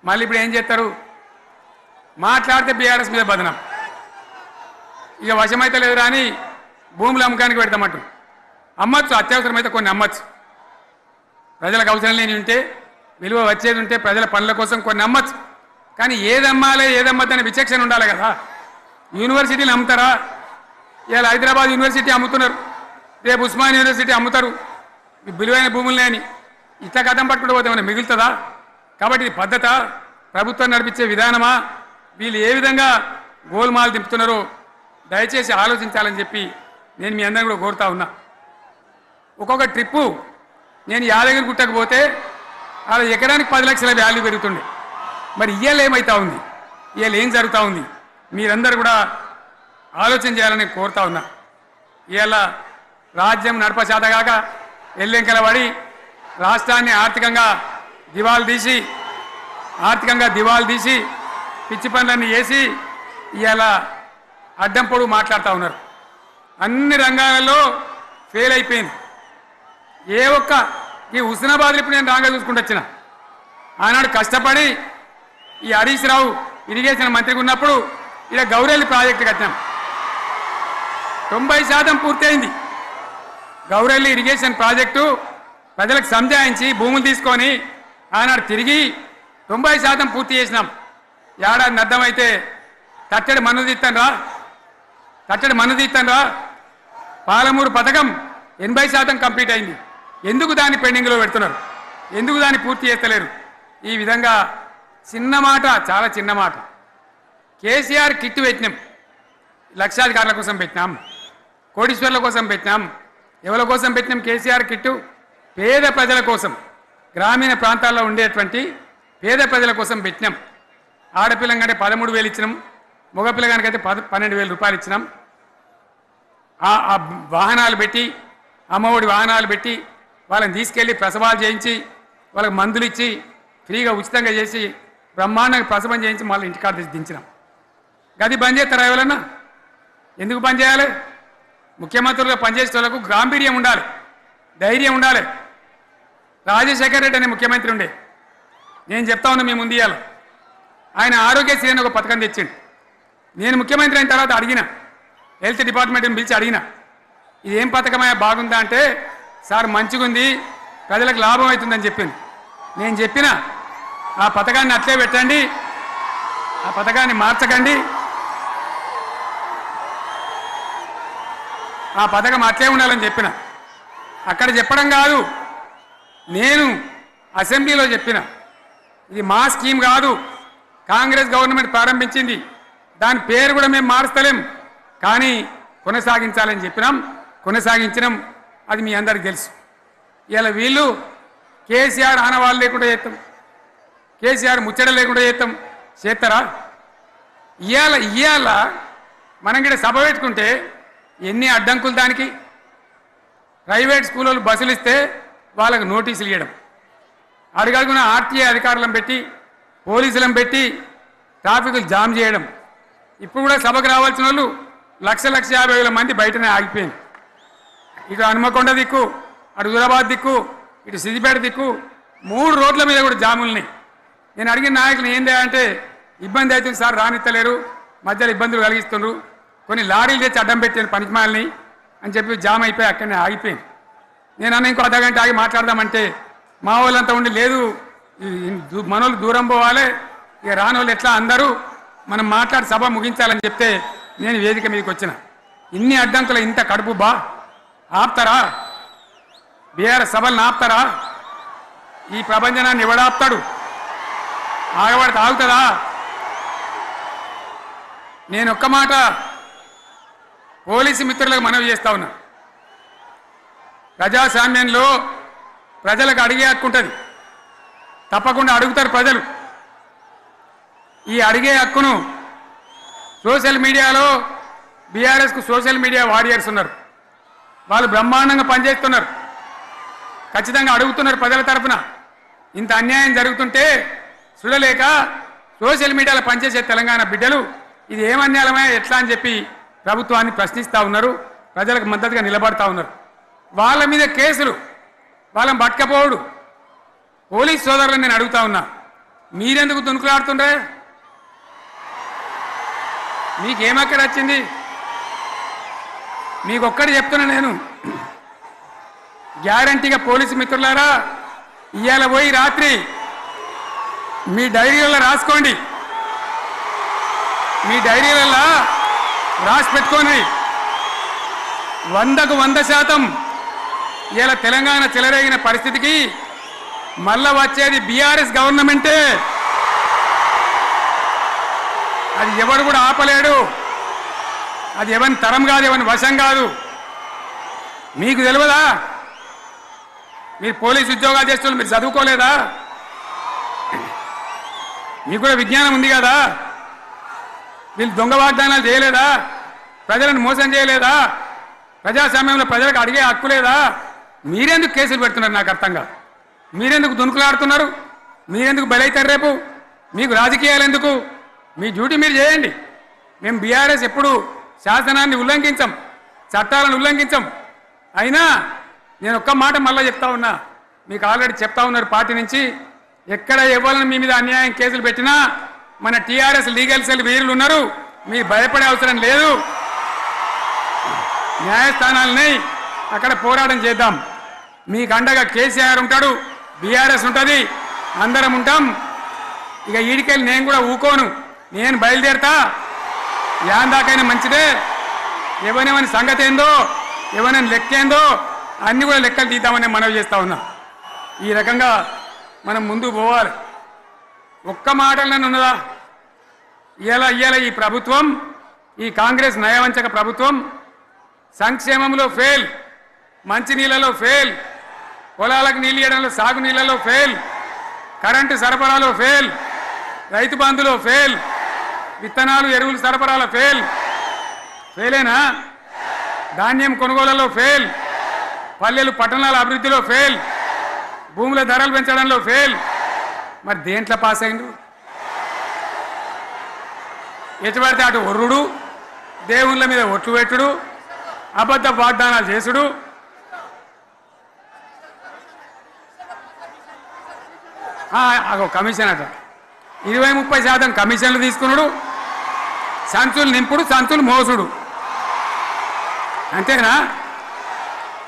మళ్ళీ ఇప్పుడు ఏం చేస్తారు? మాట్లాడితే బీఆర్ఎస్ మీద బదనం. ఇక వశమైతే లేదు రాని భూములు అమ్మకానికి పెడతామంటారు. అమ్మచ్చు, అత్యవసరమైతే కొన్ని అమ్మచ్చు. ప్రజలకు అవసరం లేని ఉంటే, విలువ వచ్చేది ఉంటే, ప్రజల పనుల కోసం కొన్ని అమ్మచ్చు. కానీ ఏదమ్మాలి ఏదమ్మద్దని విచక్షణ ఉండాలి కదా. యూనివర్సిటీలు అమ్ముతారా? ఇవాళ హైదరాబాద్ యూనివర్సిటీ అమ్ముతున్నారు, రేపు ఉస్మాన్ యూనివర్సిటీ అమ్ముతారు విలువైన భూములనే అని. ఇట్లా కథం పట్టుకుంటూ పోతే ఏమైనా మిగులుతుందా? కాబట్టి ఇది పద్ధత, ప్రభుత్వం నడిపించే విధానమా, వీళ్ళు ఏ విధంగా గోల్మాలు దింపుతున్నారో దయచేసి ఆలోచించాలని చెప్పి నేను మీ అందరిని కూడా కోరుతా ఉన్నా. ఒక్కొక్క ట్రిప్పు నేను యాదగిరి గుట్టకు పోతే అలా ఎకరానికి 10 లక్షల వాల్యూ పెరుగుతుండే. మరి ఇవాళ ఏమవుతా ఉంది? ఇవాళ ఏం జరుగుతూ ఉంది? మీరందరూ కూడా ఆలోచన చేయాలని కోరుతా ఉన్నా. ఇవాళ రాజ్యం నడపచేతగాక ఎల్లెంకల పడి రాష్ట్రాన్ని ఆర్థికంగా దివాలు తీసి పిచ్చి పనులన్నీ వేసి ఇవాళ అడ్డం పొడుగు మాట్లాడుతూ ఉన్నారు. అన్ని రంగాలలో ఫెయిల్ అయిపోయింది. ఏ ఒక్క ఈ హుస్నాబాద్లో ఇప్పుడు నేను రాగా చూసుకుంటూ వచ్చిన ఆనాడు కష్టపడి ఈ హరీష్ రావు ఇరిగేషన్ మంత్రిగా ఉన్నప్పుడు ఇలా గౌరెల్లి ప్రాజెక్టు కట్టినాం. 90% పూర్తయింది. గౌరెల్లి ఇరిగేషన్ ప్రాజెక్టు ప్రజలకు సంజాయించి భూములు తీసుకొని ఆనాడు తిరిగి 90% పూర్తి చేసినాం. ఏడాది అర్థమైతే తట్టడి మన్ను తీస్తాను రా. పాలమూరు పథకం 80% కంప్లీట్ అయింది. ఎందుకు దాన్ని పెండింగ్లో పెడుతున్నారు? ఎందుకు దాన్ని పూర్తి చేస్తలేరు? ఈ విధంగా చిన్న మాట, చాలా చిన్న మాట. కేసీఆర్ కిట్టు పెట్టినాం, లక్షాధికారుల కోసం పెట్టినాం, కోటీశ్వర్ల కోసం పెట్టినాం. ఎవరి కోసం పెట్టినాం కేసీఆర్ కిట్టు? పేద ప్రజల కోసం, గ్రామీణ ప్రాంతాల్లో ఉండేటువంటి పేద ప్రజల కోసం పెట్టినాం. ఆడపిల్లగానే 13,000 ఇచ్చినాం, మగపిల్లగానికైతే 12,000 రూపాయలు ఇచ్చినాం. ఆ వాహనాలు పెట్టి, అమ్మఒడి వాహనాలు పెట్టి వాళ్ళని తీసుకెళ్ళి ప్రసవాలు చేయించి వాళ్ళకి మందులు ఇచ్చి ఫ్రీగా ఉచితంగా చేసి బ్రహ్మాండంగా ప్రసవం చేయించి మళ్ళీ ఇంటికాడ దించినాం. గది బంద్ చేస్తారా ఎవరన్నా? ఎందుకు బంద్ చేయాలి? ముఖ్యమంత్రులుగా పనిచేసే వాళ్ళకు గాంభీర్యం ఉండాలి, ధైర్యం ఉండాలి. రాజశేఖర్ రెడ్డి అనే ముఖ్యమంత్రి ఉండే, నేను చెప్తా ఉన్నా మీ ముందు ఇయ్యాల. ఆయన ఆరోగ్యశ్రీ అని ఒక పథకం తెచ్చిండు. నేను ముఖ్యమంత్రి అయిన తర్వాత అడిగిన, హెల్త్ డిపార్ట్మెంట్ని పిలిచి అడిగిన, ఇది ఏం పథకమయ్యా బాగుందా అంటే, సార్ మంచిగుంది, ప్రజలకు లాభం అవుతుందని చెప్పింది. నేను చెప్పిన ఆ పథకాన్ని అట్లే పెట్టండి, ఆ పథకాన్ని మార్చకండి, ఆ పథకం అట్లే ఉండాలని చెప్పిన. అక్కడ చెప్పడం కాదు, నేను అసెంబ్లీలో చెప్పిన, ఇది మా స్కీమ్ కాదు, కాంగ్రెస్ గవర్నమెంట్ ప్రారంభించింది, దాని పేరు కూడా మేము మారుస్తలేం, కానీ కొనసాగించాలని చెప్పినాం, కొనసాగించినాం. అది మీ అందరికి తెలుసు. ఇలా వీళ్ళు కేసీఆర్ ఆనవాళ్ళు లేకుండా చేస్తాం, కేసీఆర్ ముచ్చట లేకుండా చేస్తారా? ఇవాళ మనం కూడా సభ పెట్టుకుంటే ఎన్ని అడ్డంకులు దానికి. ప్రైవేట్ స్కూళ్ళు బస్సులు ఇస్తే వాళ్ళకు నోటీసులు ఇవ్వడం, అడుగడుగున ఆర్టీఏ అధికారులను పెట్టి పోలీసులను పెట్టి ట్రాఫిక్లు జామ్ చేయడం. ఇప్పుడు కూడా సభకు రావాల్సిన వాళ్ళు 1,50,000 మంది బయటనే ఆగిపోయింది. ఇటు హనుమకొండ దిక్కు, అటు హుజరాబాద్ దిక్కు, ఇటు సిద్దిపేట దిక్కు 3 రోడ్ల మీద కూడా జాములున్నాయి. నేను అడిగిన నాయకులు ఏంది అంటే, ఇబ్బంది అవుతుంది సార్, రానిత్తలేరు, మధ్యలో ఇబ్బందులు కలిగిస్తున్నారు, కొన్ని లారీలు తెచ్చి అడ్డం పెట్టాను పనికిమాలని అని చెప్పి జామ్ అయిపోయి అక్కడనే ఆగిపోయింది. నేను అన్న ఇంకో అర్ధగంట ఆగి మాట్లాడదామంటే మా వాళ్ళంతా ఉండి లేదు, మనోళ్ళు దూరం పోవాలి, ఇక రానోళ్ళు ఎట్లా అందరూ మనం మాట్లాడి సభ ముగించాలని చెప్తే నేను వేదిక మీదకి వచ్చిన. ఇన్ని అడ్డంకులు, ఇంత కడుపు ఆపుతారా? బీఆర్ఎస్ సభలను ఆపుతారా? ఈ ప్రభంజనాన్ని ఎవడాపుతాడు? ఆగబడితే ఆగుతుందా? నేను ఒక్క మాట పోలీసు మిత్రులకు మనవి చేస్తా ఉన్నా. ప్రజాస్వామ్యంలో ప్రజలకు అడిగే హక్కు ఉంటుంది, తప్పకుండా అడుగుతారు ప్రజలు. ఈ అడిగే హక్కును సోషల్ మీడియాలో బీఆర్ఎస్కు సోషల్ మీడియా వారియర్స్ ఉన్నారు, వాళ్ళు బ్రహ్మాండంగా పనిచేస్తున్నారు, ఖచ్చితంగా అడుగుతున్నారు ప్రజల తరఫున. ఇంత అన్యాయం జరుగుతుంటే చూడలేక సోషల్ మీడియాలో పనిచేసే తెలంగాణ బిడ్డలు ఇది ఏమన్యాయమే ఎట్లా అని చెప్పి ప్రభుత్వాన్ని ప్రశ్నిస్తూ ఉన్నారు, ప్రజలకు మద్దతుగా నిలబడతా ఉన్నారు. వాళ్ళ మీద కేసులు, వాళ్ళని పట్టుకపోవడు. పోలీస్ సోదరులను నేను అడుగుతా ఉన్నా, మీరెందుకు దునుకులాడుతుండ్రే? మీకేమక్కడ వచ్చింది? మీకొక్కటి చెప్తున్నా నేను, గ్యారంటీగా పోలీసు మిత్రులారా, ఇవాళ పోయి రాత్రి మీ డైరీలలో రాసుకోండి, మీ డైరీలలో రాసి పెట్టుకోండి. 100కు 100% ఇలా తెలంగాణ చెలరేగిన పరిస్థితికి మళ్ళా వచ్చేది బీఆర్ఎస్ గవర్నమెంటే. అది ఎవడు కూడా ఆపలేడు. అది ఎవరి తరం కాదు, ఎవరి వశం కాదు. మీకు తెలియదా? మీరు పోలీసు ఉద్యోగాలు చేస్తున్నారు, మీరు చదువుకోలేదా? మీకు కూడా విజ్ఞానం ఉంది కదా? వీళ్ళు దొంగ వాగ్దానాలు చేయలేదా? ప్రజలను మోసం చేయలేదా? ప్రజాస్వామ్యంలో ప్రజలకు అడిగే హక్కు లేదా? మీరెందుకు కేసులు పెడుతున్నారు? నాకు అర్థం కాదు. మీరెందుకు దునుకులాడుతున్నారు? మీరెందుకు బలైతారు? రేపు మీకు రాజకీయాలు ఎందుకు? మీ డ్యూటీ మీరు చేయండి. మేము బీఆర్ఎస్ ఎప్పుడు శాసనాన్ని ఉల్లంఘించాం, చట్టాలను ఉల్లంఘించాం. అయినా నేను ఒక్క మాట మళ్ళీ చెప్తా ఉన్నా, మీకు ఆల్రెడీ చెప్తా ఉన్నారు పార్టీ నుంచి, ఎక్కడ ఎవరిని మీ మీద అన్యాయం కేసులు పెట్టినా మన టీఆర్ఎస్ లీగల్ సెల్ వీరులు ఉన్నారు, మీరు భయపడే అవసరం లేదు. న్యాయస్థానాలని అక్కడ పోరాటం చేద్దాం. మీకు అండగా కేసీఆర్ ఉంటాడు, బీఆర్ఎస్ ఉంటుంది, అందరం ఉంటాం. ఇక ఈడికెళ్ళి నేను కూడా ఊకోను, నేను బయలుదేరతా. యాందాకైనా మంచిదే. ఎవరెవరి సంగతి ఏందో, ఎవరైనా లెక్కేందో అన్నీ కూడా లెక్కలు తీద్దామని మనవి చేస్తా ఉన్నా. ఈ రకంగా మనం ముందుకు పోవాలి. ఒక్క మాటలను ఉన్నదా? ఇవాళ ఈ ప్రభుత్వం, ఈ కాంగ్రెస్ నయవంచక ప్రభుత్వం సంక్షేమంలో ఫెయిల్, మంచినీళ్ళలో ఫెయిల్, పొలాలకు నీళ్ళు ఇవ్వడంలో, సాగు నీళ్ళలో ఫెయిల్, కరెంటు సరఫరాలో ఫెయిల్, రైతు బంధులో ఫెయిల్, విత్తనాలు ఎరువులు సరఫరాలో ఫెయిలేనా? ధాన్యం కొనుగోళ్లలో ఫెయిల్, పల్లెలు పట్టణాల అభివృద్ధిలో ఫెయిల్, భూముల ధరలు పెంచడంలో ఫెయిల్. మరి దేంట్లో పాస్ అయిండు? ఎటు పడితే అటు ఒర్రుడు, దేవుళ్ళ మీద ఒట్లు పెట్టుడు, అబద్ధ వాగ్దానాలు చేసుడు. కమిషన్ అట 20-30% కమిషన్లు తీసుకున్నాడు, సంచులు నింపుడు, సంచులు మోసుడు. అంతేనా?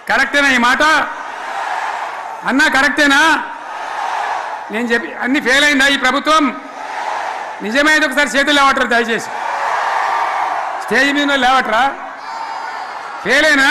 కరెక్టేనా ఈ మాట అన్నా? కరెక్టేనా? నేను చెప్పి అన్ని ఫెయిల్ అయిందా ఈ ప్రభుత్వం? నిజమైతే ఒకసారి చేతులు లేవట్రా, దయచేసి స్టేజ్ మీద లేవట్రా. ఫెయిల్ అయినా